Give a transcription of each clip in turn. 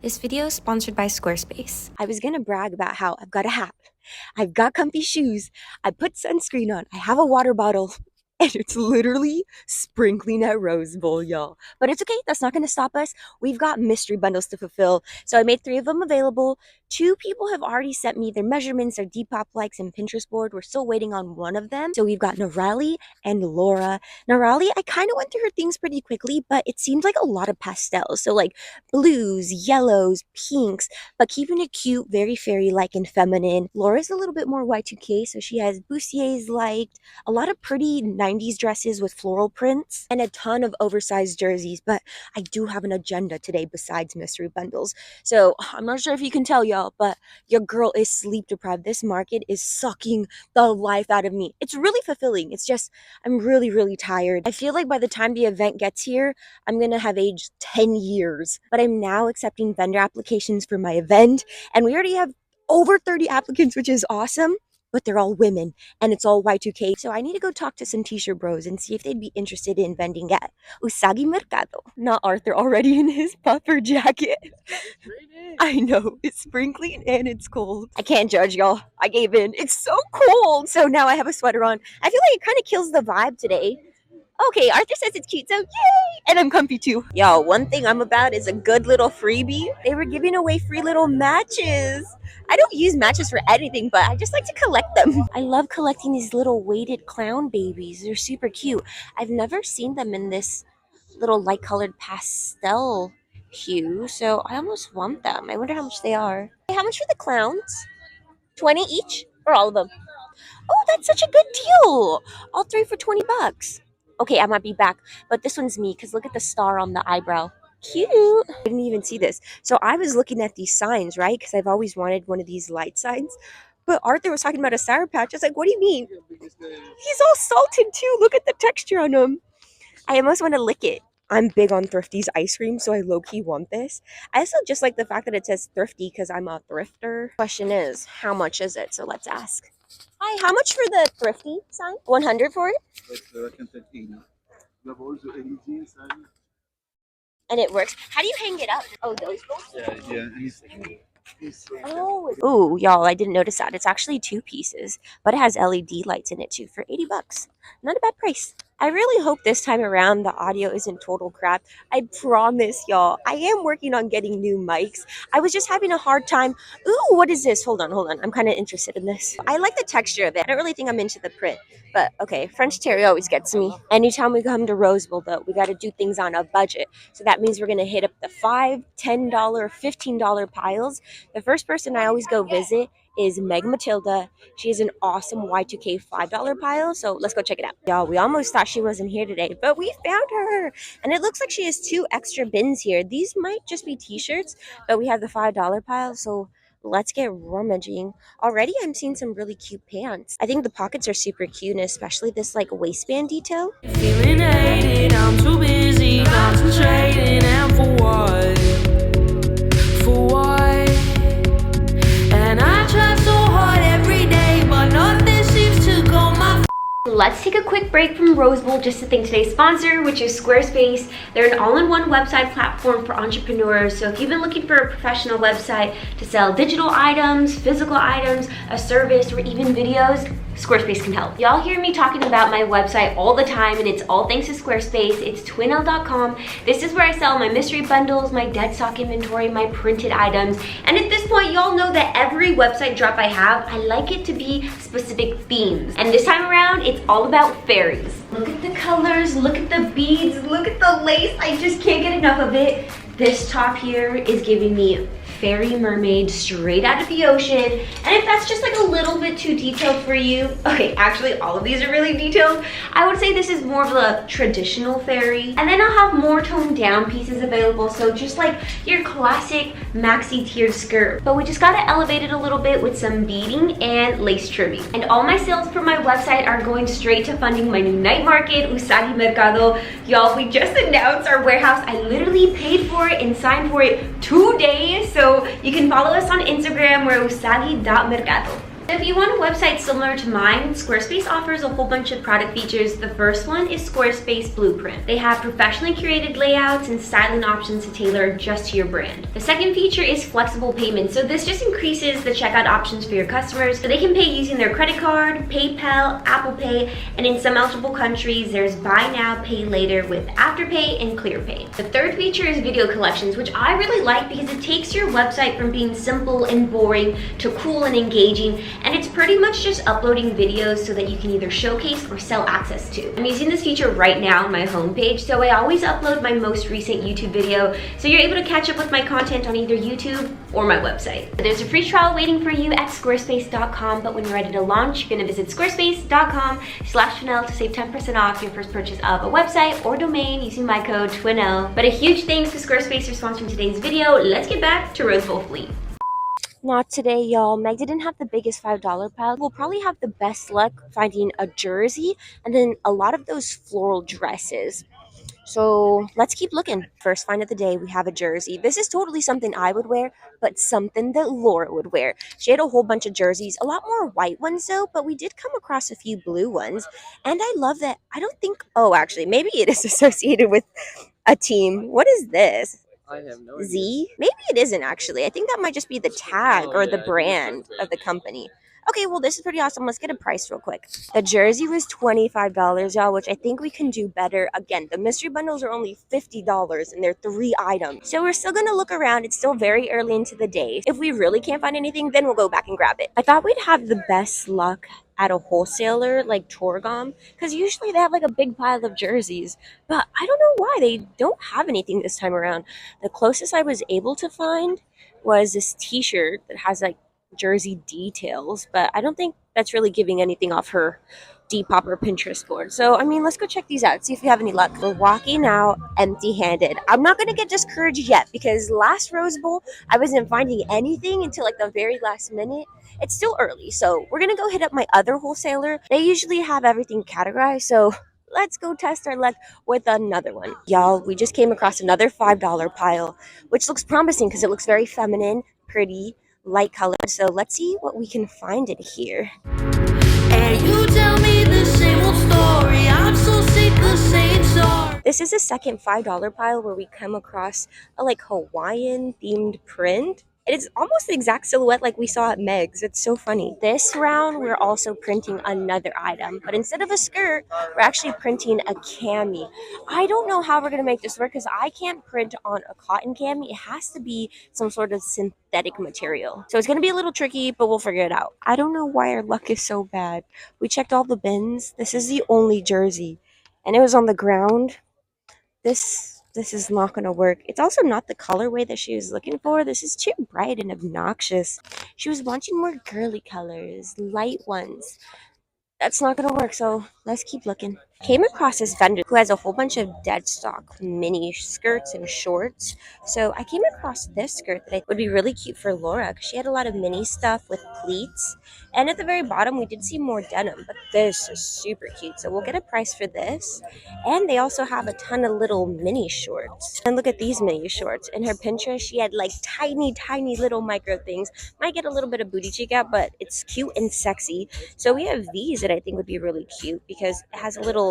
This video is sponsored by Squarespace. I was gonna brag about how I've got a hat, I've got comfy shoes, I put sunscreen on, I have a water bottle, and it's literally sprinkling at Rosebowl, y'all. But it's okay, that's not gonna stop us. We've got mystery bundles to fulfill. So I made 3 of them available. 2 people have already sent me their measurements, their Depop likes, and Pinterest board. We're still waiting on one of them. So we've got Narali and Laura. Narali, I kind of went through her things pretty quickly, but it seemed like a lot of pastels. So like blues, yellows, pinks, but keeping it cute, very fairy-like and feminine. Laura's a little bit more Y2K, so she has bustiers liked, a lot of pretty 90s dresses with floral prints, and a ton of oversized jerseys. But I do have an agenda today besides mystery bundles. So I'm not sure if you can tell, y'all, but your girl is sleep deprived. This market is sucking the life out of me. It's really fulfilling. It's just, I'm really, really tired. I feel like by the time the event gets here, I'm gonna have aged 10 years. But I'm now accepting vendor applications for my event, and we already have over 30 applicants, which is awesome. But they're all women, and it's all Y2K. So I need to go talk to some t-shirt bros and see if they'd be interested in vending at Usagi Mercado. Not Arthur already in his puffer jacket. I know, it's sprinkling and it's cold. I can't judge, y'all. I gave in. It's so cold. So now I have a sweater on. I feel like it kind of kills the vibe today. Okay, Arthur says it's cute, so yay! And I'm comfy too. Yo, one thing I'm about is a good little freebie. They were giving away free little matches. I don't use matches for anything, but I just like to collect them. I love collecting these little weighted clown babies. They're super cute. I've never seen them in this little light-colored pastel hue, so I almost want them. I wonder how much they are. Hey, how much for the clowns? 20 each? Or all of them? Oh, that's such a good deal. All 3 for 20 bucks. Okay, I might be back, but this one's me because look at the star on the eyebrow. Cute. I didn't even see this. So I was looking at these signs, right? Because I've always wanted one of these light signs. But Arthur was talking about a Sour Patch. I was like, what do you mean? He's all salted too. Look at the texture on him. I almost want to lick it. I'm big on Thrifty's ice cream, so I low-key want this. I also just like the fact that it says Thrifty because I'm a thrifter. Question is, how much is it? So let's ask. Hi, how much for the Thrifty sign? 100 for it? And it works. How do you hang it up? Oh, those bolts? Oh, ooh, y'all, I didn't notice that. It's actually 2 pieces, but it has LED lights in it too for 80 bucks. Not a bad price. I really hope this time around the audio isn't total crap. I promise, y'all. I am working on getting new mics. I was just having a hard time. Ooh, what is this? Hold on. I'm kind of interested in this. I like the texture of it. I don't really think I'm into the print, but okay. French Terry always gets me. Anytime we come to Roseville, though, we got to do things on a budget. So that means we're going to hit up the $5, $10, $15 piles. The first person I always go visit is Meg Matilda. She has an awesome Y2K $5 pile, so let's go check it out. Y'all, we almost thought she wasn't here today, but we found her. And it looks like she has 2 extra bins here. These might just be t-shirts, but we have the $5 pile, so let's get rummaging. Already I'm seeing some really cute pants. I think the pockets are super cute, and especially this like waistband detail. Feeling hated, I'm too busy concentrating, and for what? For what? And I try so hard every day, but nothing seems to go my. Let's take a quick break from Rosebowl just to thank today's sponsor, which is Squarespace. They're an all-in-one website platform for entrepreneurs. So if you've been looking for a professional website to sell digital items, physical items, a service, or even videos, Squarespace can help. Y'all hear me talking about my website all the time, and it's all thanks to Squarespace. It's twinl.com. This is where I sell my mystery bundles, my dead stock inventory, my printed items. And at this point, y'all know that every website drop I have, I like it to be specific themes. And this time around, it's all about fairies. Look at the colors, look at the beads, look at the lace. I just can't get enough of it. This top here is giving me fairy mermaid straight out of the ocean. And if that's just like a little bit too detailed for you, okay, actually all of these are really detailed. I would say this is more of a traditional fairy. And then I'll have more toned down pieces available. So just like your classic maxi tiered skirt. But we just gotta elevate it a little bit with some beading and lace trimming. And all my sales for my website are going straight to funding my new night market, Usagi Mercado. Y'all, we just announced our warehouse. I literally paid for it and signed for it today. So you can follow us on Instagram. We're usagi.mercado. So if you want a website similar to mine, Squarespace offers a whole bunch of product features. The first one is Squarespace Blueprint. They have professionally curated layouts and styling options to tailor just to your brand. The second feature is flexible payments. So this just increases the checkout options for your customers so they can pay using their credit card, PayPal, Apple Pay, and in some eligible countries, there's buy now, pay later with Afterpay and ClearPay. The third feature is video collections, which I really like because it takes your website from being simple and boring to cool and engaging, and it's pretty much just uploading videos so that you can either showcase or sell access to. I'm using this feature right now on my homepage, so I always upload my most recent YouTube video, so you're able to catch up with my content on either YouTube or my website. There's a free trial waiting for you at squarespace.com, but when you're ready to launch, you're gonna visit squarespace.com/Twinell to save 10% off your first purchase of a website or domain using my code TWINELL. But a huge thanks to Squarespace for sponsoring today's video. Let's get back to Rosebowl Flea. Not today, y'all. Meg didn't have the biggest $5 pile. We'll probably have the best luck finding a jersey and then a lot of those floral dresses. So let's keep looking. First find of the day, we have a jersey. This is totally something I would wear, but something that Laura would wear. She had a whole bunch of jerseys, a lot more white ones though, but we did come across a few blue ones. And I love that. I don't think, oh, actually, maybe it is associated with a team. What is this? I have no idea. Z? Maybe it isn't actually. I think that might just be the tag or the brand of the company. Okay, well, this is pretty awesome. Let's get a price real quick. The jersey was $25, y'all, which I think we can do better. Again, the mystery bundles are only $50 and they're 3 items. So we're still gonna look around. It's still very early into the day. If we really can't find anything, then we'll go back and grab it. I thought we'd have the best luck at a wholesaler like Torgom, because usually they have like a big pile of jerseys, but I don't know why they don't have anything this time around. The closest I was able to find was this t-shirt that has like jersey details, but I don't think that's really giving anything off her Depop or Pinterest board. So I mean, let's go check these out, see if we have any luck. We're walking out empty-handed. I'm not gonna get discouraged yet because last Rose Bowl I wasn't finding anything until like the very last minute. It's still early, so we're gonna go hit up my other wholesaler. They usually have everything categorized, so let's go test our luck with another one. Y'all, we just came across another $5 pile, which looks promising because it looks very feminine, pretty, light colored. So let's see what we can find in here. And you tell me the same old story. I'm so sick of saying sorry. This is the second $5 pile where we come across a like Hawaiian themed print. It is almost the exact silhouette like we saw at Meg's. It's so funny. This round, we're also printing another item, but instead of a skirt, we're actually printing a cami. I don't know how we're gonna make this work because I can't print on a cotton cami. It has to be some sort of synthetic material. So it's gonna be a little tricky, but we'll figure it out. I don't know why our luck is so bad. We checked all the bins. This is the only jersey, and it was on the ground. This is not going to work. It's also not the colorway that she was looking for. This is too bright and obnoxious. She was wanting more girly colors, light ones. That's not going to work, so let's keep looking. Came across this vendor who has a whole bunch of dead stock mini skirts and shorts. So I came across this skirt that I would be really cute for Laura because she had a lot of mini stuff with pleats. And at the very bottom, we did see more denim, but this is super cute. So we'll get a price for this. And they also have a ton of little mini shorts. And look at these mini shorts. In her Pinterest, she had like tiny, tiny little micro things. Might get a little bit of booty cheek out, but it's cute and sexy. So we have these that I think would be really cute because it has a little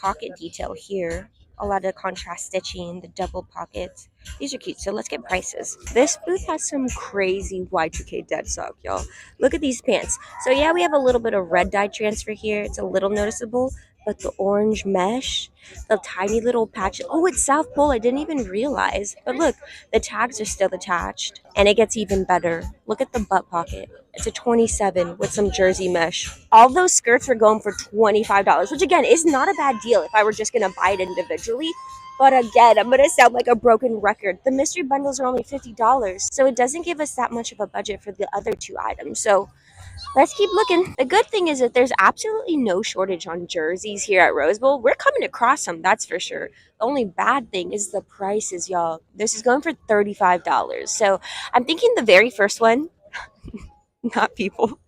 pocket detail here, a lot of contrast stitching, the double pockets. These are cute, so let's get prices. This booth has some crazy Y2K dead stock, y'all. Look at these pants. So yeah, we have a little bit of red dye transfer here. It's a little noticeable, but the orange mesh, the tiny little patch. Oh, it's South Pole. I didn't even realize. But look, the tags are still attached. And it gets even better. Look at the butt pocket. It's a 27 with some jersey mesh. All those skirts were going for $25, which again is not a bad deal if I were just going to buy it individually. But again, I'm going to sound like a broken record. The mystery bundles are only $50, so it doesn't give us that much of a budget for the other 2 items. So let's keep looking. The good thing is that there's absolutely no shortage on jerseys here at Rose Bowl. We're coming across some, that's for sure. The only bad thing is the prices, y'all. This is going for $35. So I'm thinking the very first one, not people,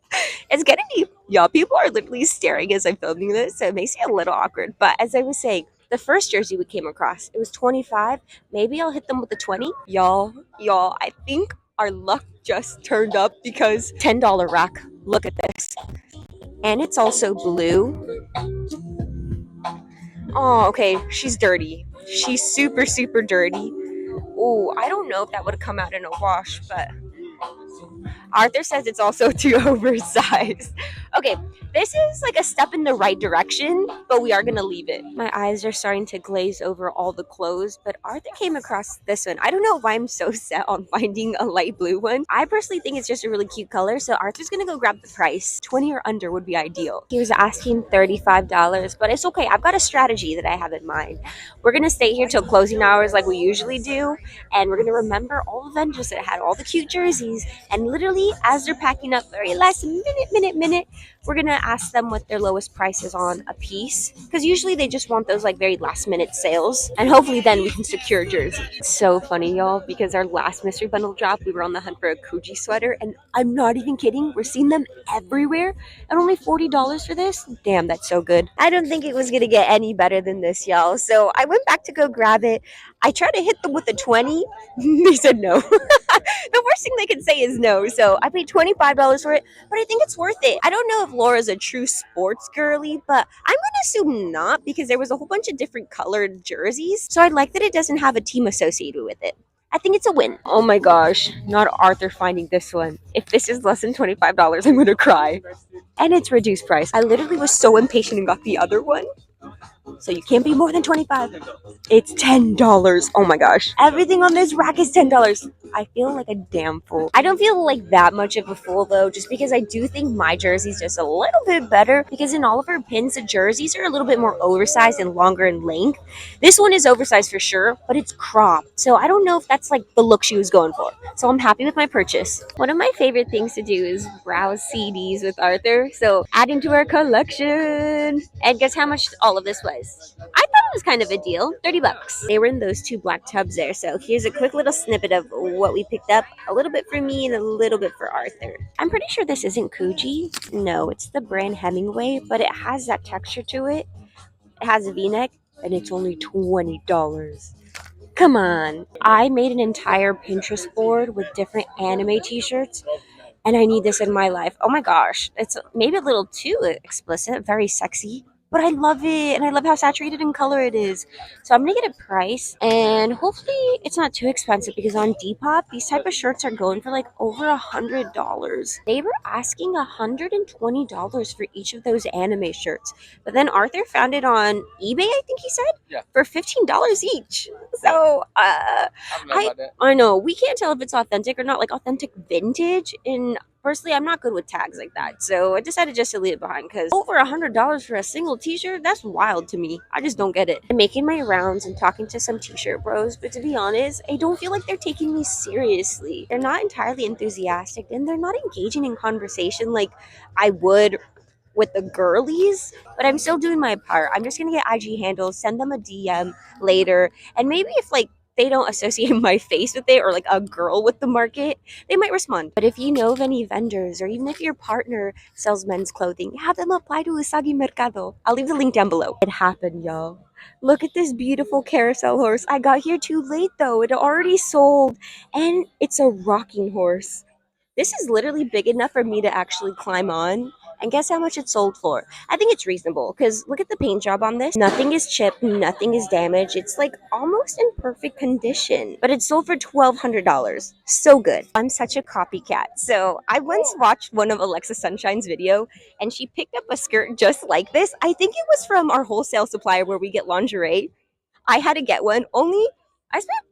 it's gonna be, y'all, people are literally staring as I'm filming this, so it makes it a little awkward. But as I was saying, the first jersey we came across, it was $25. Maybe I'll hit them with the $20. Y'all, I think our luck just turned up because $10 rack Look at this. And it's also blue. Oh, okay. She's dirty. She's super, super dirty. Oh, I don't know if that would come out in a wash, but Arthur says it's also too oversized. Okay, this is like a step in the right direction, but we are gonna leave it. My eyes are starting to glaze over all the clothes, but Arthur came across this one. I don't know why I'm so set on finding a light blue one. I personally think it's just a really cute color, so Arthur's gonna go grab the price. 20 or under would be ideal. He was asking $35, but it's okay. I've got a strategy that I have in mind. We're gonna stay here till closing hours like we usually do, and we're gonna remember all the vendors that had all the cute jerseys, and literally as they're packing up very last minute, we're gonna ask them what their lowest price is on a piece, because usually they just want those like very last minute sales, and hopefully then we can secure jerseys. It's so funny, y'all, because our last mystery bundle drop, we were on the hunt for a Kuji sweater, and I'm not even kidding, we're seeing them everywhere, and only $40 for this. Damn, that's so good. I don't think it was gonna get any better than this, y'all, so I went back to go grab it. I tried to hit them with a 20. They said no. The worst thing they could say is no. So I paid $25 for it, but I think it's worth it. I don't know if Laura's a true sports girly, but I'm going to assume not, because there was a whole bunch of different colored jerseys. So I like that it doesn't have a team associated with it. I think it's a win. Oh my gosh, not Arthur finding this one. If this is less than $25, I'm going to cry. And it's reduced price. I literally was so impatient and got the other one. So you can't be more than $25. It's $10. Oh my gosh. Everything on this rack is $10. I feel like a damn fool. I don't feel like that much of a fool though, just because I do think my jersey's just a little bit better, because in all of her pins, the jerseys are a little bit more oversized and longer in length. This one is oversized for sure, but it's cropped. So I don't know if that's like the look she was going for. So I'm happy with my purchase. One of my favorite things to do is browse CDs with Arthur. So adding to our collection. And guess how much all of this was? I thought it was kind of a deal. $30. They were in those two black tubs there. So here's a quick little snippet of what we picked up. A little bit for me and a little bit for Arthur. I'm pretty sure this isn't Kuji. No, it's the brand Hemingway, but it has that texture to it. It has a V-neck, and it's only $20. Come on. I made an entire Pinterest board with different anime t-shirts, and I need this in my life. Oh my gosh. It's maybe a little too explicit, very sexy. But I love it, and I love how saturated in color it is. So I'm gonna get a price, and hopefully it's not too expensive, because on Depop, these type of shirts are going for like over $100. They were asking $120 for each of those anime shirts. But then Arthur found it on eBay, I think he said, for $15 each. So I know we can't tell if it's authentic or not, like authentic vintage. And personally, I'm not good with tags like that, so I decided just to leave it behind, because over $100 for a single t-shirt, that's wild to me. I just don't get it. I'm making my rounds and talking to some t-shirt bros, but to be honest, I don't feel like they're taking me seriously. They're not entirely enthusiastic, and they're not engaging in conversation like I would with the girlies, but I'm still doing my part. I'm just gonna get IG handles, send them a DM later, and maybe if like they don't associate my face with it, or like a girl with the market, they might respond. But if you know of any vendors, or even if your partner sells men's clothing, have them apply to Usagi Mercado. I'll leave the link down below. It happened, y'all. Look at this beautiful carousel horse. I got here too late though. It already sold, and it's a rocking horse. This is literally big enough for me to actually climb on. And guess how much it sold for? I think it's reasonable, because look at the paint job on this. Nothing is chipped, nothing is damaged. It's like almost in perfect condition. But it sold for $1,200. So good. I'm such a copycat. So I once watched one of Alexa Sunshine's video, and she picked up a skirt just like this. I think it was from our wholesale supplier where we get lingerie. I had to get one. I spent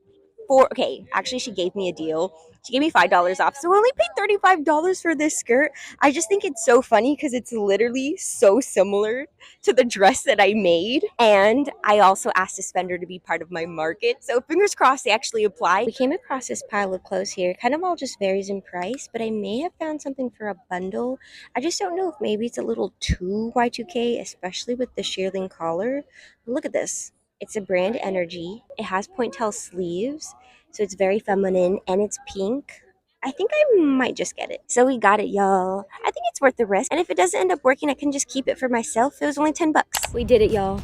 actually she gave me a deal. She gave me $5 off, so I only paid $35 for this skirt. I just think it's so funny, because it's literally so similar to the dress that I made, and I also asked this vendor to be part of my market, so fingers crossed they actually apply. We came across this pile of clothes here. Kind of all just varies in price, but I may have found something for a bundle. I just don't know if maybe it's a little too Y2K, especially with the shearling collar. But look at this. It's a brand Energy. It has pointe-tail sleeves, so it's very feminine, and it's pink. I think I might just get it. So we got it, y'all. I think it's worth the risk, and if it doesn't end up working, I can just keep it for myself. It was only $10. We did it, y'all.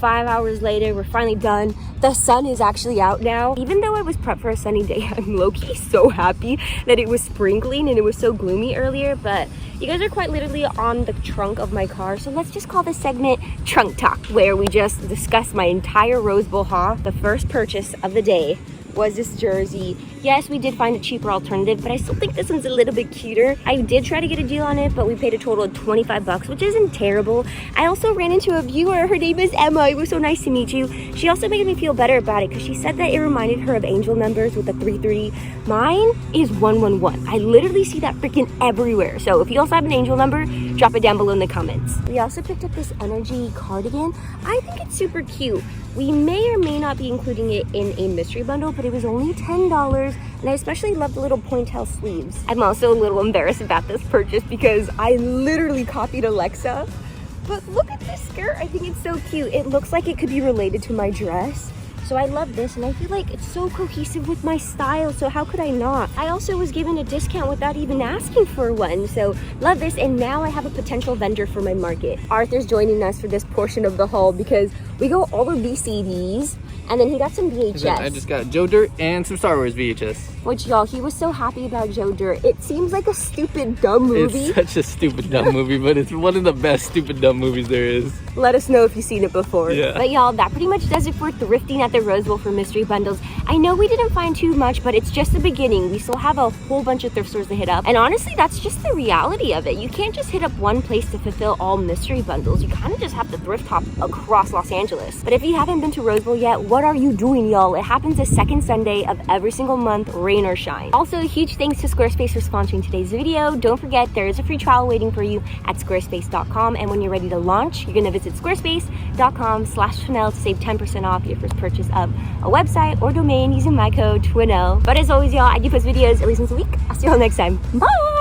5 hours later, we're finally done. The sun is actually out now. Even though I was prepped for a sunny day, I'm low-key so happy that it was sprinkling and it was so gloomy earlier, but you guys are quite literally on the trunk of my car, so let's just call this segment Trunk Talk, where we just discuss my entire Rosebowl haul. The first purchase of the day was this jersey. Yes, we did find a cheaper alternative, but I still think this one's a little bit cuter. I did try to get a deal on it, but we paid a total of 25 bucks, which isn't terrible. I also ran into a viewer. Her name is Emma. It was so nice to meet you. She also made me feel better about it because she said that it reminded her of angel numbers with the 330. Mine is 111. I literally see that freaking everywhere. So if you also have an angel number, drop it down below in the comments. We also picked up this energy cardigan. I think it's super cute. We may or may not be including it in a mystery bundle, but it was only $10, and I especially love the little pointel sleeves. I'm also a little embarrassed about this purchase because I literally copied Alexa. But look at this skirt. I think it's so cute. It looks like it could be related to my dress. So I love this, and I feel like it's so cohesive with my style, so how could I not? I also was given a discount without even asking for one, so love this, and now I have a potential vendor for my market. Arthur's joining us for this portion of the haul because we got all of these CDs, and then he got some VHS. I just got Joe Dirt and some Star Wars VHS. Which, y'all, he was so happy about Joe Dirt. It seems like a stupid, dumb movie. It's such a stupid, dumb movie, but it's one of the best stupid, dumb movies there is. Let us know if you've seen it before. Yeah. But y'all, that pretty much does it for thrifting at the Rosebowl for mystery bundles. I know we didn't find too much, but it's just the beginning. We still have a whole bunch of thrift stores to hit up. And honestly, that's just the reality of it. You can't just hit up one place to fulfill all mystery bundles. You kind of just have to thrift hop across Los Angeles. But if you haven't been to Rosebowl yet, what are you doing, y'all? It happens the second Sunday of every single month, rain or shine. Also, a huge thanks to Squarespace for sponsoring today's video. Don't forget, there is a free trial waiting for you at squarespace.com. And when you're ready to launch, you're going to visit squarespace.com/Twinell to save 10% off your first purchase of a website or domain using my code TWINELL. But as always, y'all, I do post videos at least once a week. I'll see you all next time. Bye!